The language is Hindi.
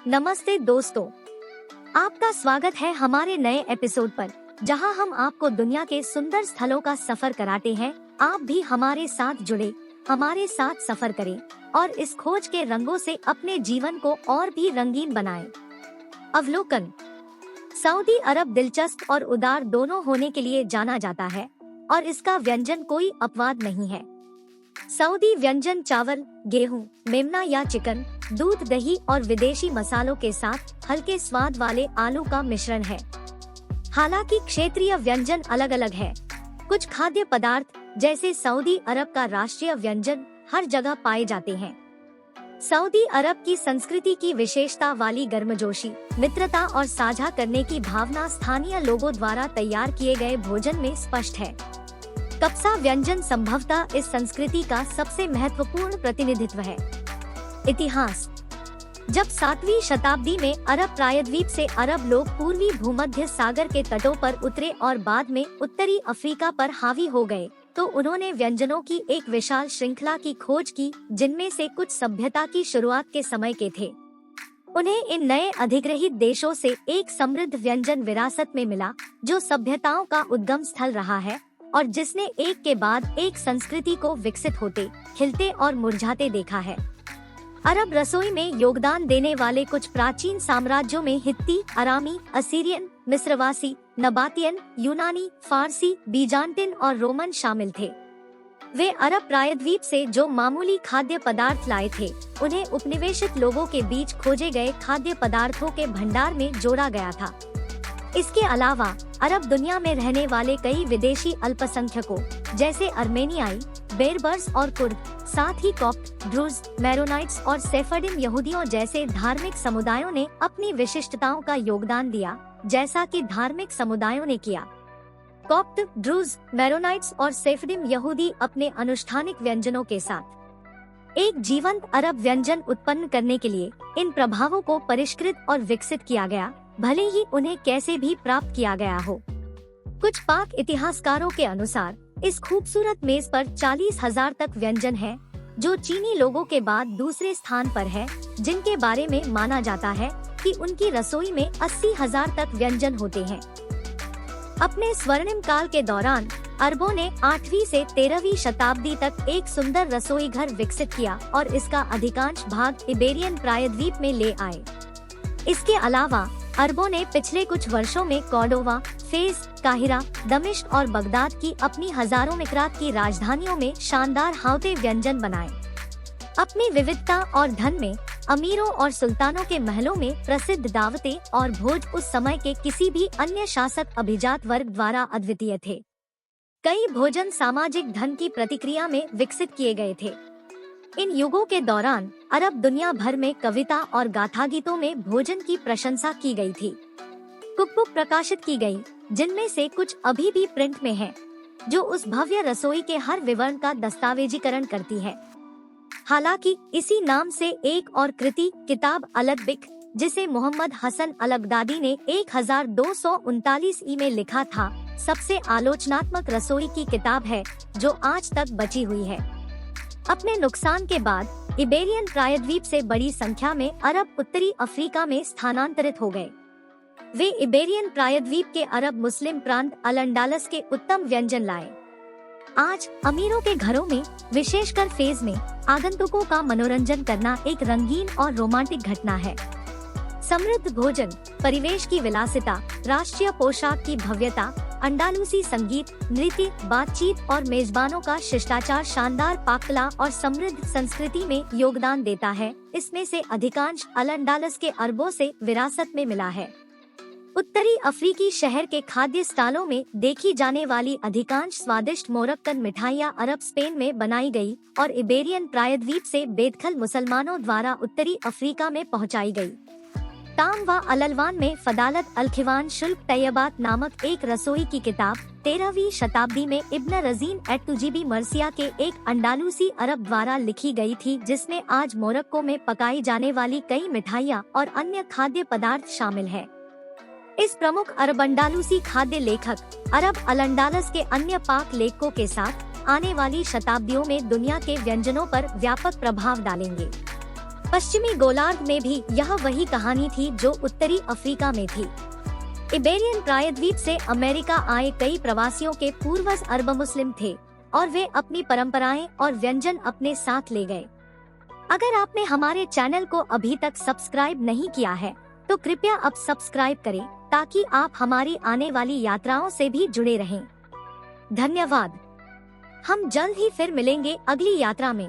नमस्ते दोस्तों, आपका स्वागत है हमारे नए एपिसोड पर, जहां हम आपको दुनिया के सुंदर स्थलों का सफर कराते हैं। आप भी हमारे साथ जुड़े, हमारे साथ सफर करें और इस खोज के रंगों से अपने जीवन को और भी रंगीन बनाएं। अवलोकन। सऊदी अरब दिलचस्प और उदार दोनों होने के लिए जाना जाता है और इसका व्यंजन कोई अपवाद नहीं है। सऊदी व्यंजन चावल, गेहूं, मेमना या चिकन, दूध, दही और विदेशी मसालों के साथ हल्के स्वाद वाले आलू का मिश्रण है। हालांकि क्षेत्रीय व्यंजन अलग अलग है। कुछ खाद्य पदार्थ जैसे सऊदी अरब का राष्ट्रीय व्यंजन हर जगह पाए जाते हैं। सऊदी अरब की संस्कृति की विशेषता वाली गर्मजोशी, मित्रता और साझा करने की भावना स्थानीय लोगों द्वारा तैयार किए गए भोजन में स्पष्ट है। कब्सा व्यंजन संभवतः इस संस्कृति का सबसे महत्वपूर्ण प्रतिनिधित्व है। इतिहास। जब 7वीं शताब्दी में अरब प्रायद्वीप से अरब लोग पूर्वी भूमध्य सागर के तटों पर उतरे और बाद में उत्तरी अफ्रीका पर हावी हो गए, तो उन्होंने व्यंजनों की एक विशाल श्रृंखला की खोज की, जिनमें से कुछ सभ्यता की शुरुआत के समय के थे। उन्हें इन नए अधिग्रहित देशों से एक समृद्ध व्यंजन विरासत में मिला, जो सभ्यताओं का उद्गम स्थल रहा है और जिसने एक के बाद एक संस्कृति को विकसित होते, खिलते और मुरझाते देखा है। अरब रसोई में योगदान देने वाले कुछ प्राचीन साम्राज्यों में हित्ती, अरामी, असीरियन, मिस्रवासी, नबातियन, यूनानी, फारसी, बीजांटिन और रोमन शामिल थे। वे अरब प्रायद्वीप से जो मामूली खाद्य पदार्थ लाए थे, उन्हें उपनिवेशित लोगों के बीच खोजे गए खाद्य पदार्थों के भंडार में जोड़ा गया था। इसके अलावा अरब दुनिया में रहने वाले कई विदेशी अल्पसंख्यकों जैसे अर्मेनियाई, बेरबर्स और कुर्द, साथ ही कॉप्ट, ड्रूज, मैरोनाइट्स और सेफर्डिन यहूदियों जैसे धार्मिक समुदायों ने अपनी विशिष्टताओं का योगदान दिया, जैसा कि धार्मिक समुदायों ने किया। कॉप्ट, ड्रूज, मैरोनाइट्स और सेफर्डिन यहूदी अपने अनुष्ठानिक व्यंजनों के साथ एक जीवंत अरब व्यंजन उत्पन्न करने के लिए इन प्रभावों को परिष्कृत और विकसित किया गया, भले ही उन्हें कैसे भी प्राप्त किया गया हो। कुछ पाक इतिहासकारों के अनुसार इस खूबसूरत मेज पर 40,000 तक व्यंजन हैं, जो चीनी लोगों के बाद दूसरे स्थान पर है, जिनके बारे में माना जाता है कि उनकी रसोई में 80,000 तक व्यंजन होते हैं। अपने स्वर्णिम काल के दौरान अरबों ने 8वीं से 13वीं शताब्दी तक एक सुंदर रसोई घर विकसित किया और इसका अधिकांश भाग इबेरियन प्रायद्वीप में ले आए। इसके अलावा अरबों ने पिछले कुछ वर्षों में कॉर्डोवा, फेज, काहिरा, दमिश्क और बगदाद की अपनी हजारों मिकरात की राजधानियों में शानदार हाउते व्यंजन बनाए। अपनी विविधता और धन में अमीरों और सुल्तानों के महलों में प्रसिद्ध दावतें और भोज उस समय के किसी भी अन्य शासक अभिजात वर्ग द्वारा अद्वितीय थे। कई भोजन सामाजिक धन की प्रतिक्रिया में विकसित किए गए थे। इन युगों के दौरान अरब दुनिया भर में कविता और गाथा गीतों में भोजन की प्रशंसा की गई थी। कुकबुक प्रकाशित की गई, जिनमें से कुछ अभी भी प्रिंट में हैं, जो उस भव्य रसोई के हर विवरण का दस्तावेजीकरण करती है। हालांकि इसी नाम से एक और कृति, किताब अल-अदबिक, जिसे मोहम्मद हसन अल-बगदादी ने 1239 में लिखा था, सबसे आलोचनात्मक रसोई की किताब है जो आज तक बची हुई है। अपने नुकसान के बाद इबेरियन प्रायद्वीप से बड़ी संख्या में अरब उत्तरी अफ्रीका में स्थानांतरित हो गए। वे इबेरियन प्रायद्वीप के अरब मुस्लिम प्रांत अल-अंडालस के उत्तम व्यंजन लाए। आज अमीरों के घरों में, विशेषकर फेज में, आगंतुकों का मनोरंजन करना एक रंगीन और रोमांटिक घटना है। समृद्ध भोजन, परिवेश की विलासिता, राष्ट्रीय पोशाक की भव्यता, अंडालूसी संगीत, नृत्य, बातचीत और मेजबानों का शिष्टाचार शानदार पाककला और समृद्ध संस्कृति में योगदान देता है। इसमें से अधिकांश अल-अंडालस के अरबों से विरासत में मिला है। उत्तरी अफ्रीकी शहर के खाद्य स्टॉलों में देखी जाने वाली अधिकांश स्वादिष्ट मोरक्कन मिठाइयाँ अरब स्पेन में बनाई गई और इबेरियन प्रायद्वीप से बेदखल मुसलमानों द्वारा उत्तरी अफ्रीका में पहुँचाई गई। ताम व अललवान में फदालत अल-खिवान शुल्क तैयबात नामक एक रसोई की किताब 13वीं शताब्दी में इब्न रजीन एट-तुजीबी मर्सिया के एक अंडालूसी अरब द्वारा लिखी गई थी, जिसमें आज मोरक्को में पकाई जाने वाली कई मिठाइयाँ और अन्य खाद्य पदार्थ शामिल है। इस प्रमुख अरब अंडालूसी खाद्य लेखक अरब अल-अंडालस के अन्य पाक लेखकों के साथ आने वाली शताब्दियों में दुनिया के व्यंजनों पर व्यापक प्रभाव डालेंगे। पश्चिमी गोलार्ध में भी यह वही कहानी थी जो उत्तरी अफ्रीका में थी। इबेरियन प्रायद्वीप से अमेरिका आए कई प्रवासियों के पूर्वज अरब मुस्लिम थे और वे अपनी परंपराएं और व्यंजन अपने साथ ले गए। अगर आपने हमारे चैनल को अभी तक सब्सक्राइब नहीं किया है तो कृपया अब सब्सक्राइब करें ताकि आप हमारी आने वाली यात्राओं से भी जुड़े रहें। धन्यवाद। हम जल्द ही फिर मिलेंगे अगली यात्रा में।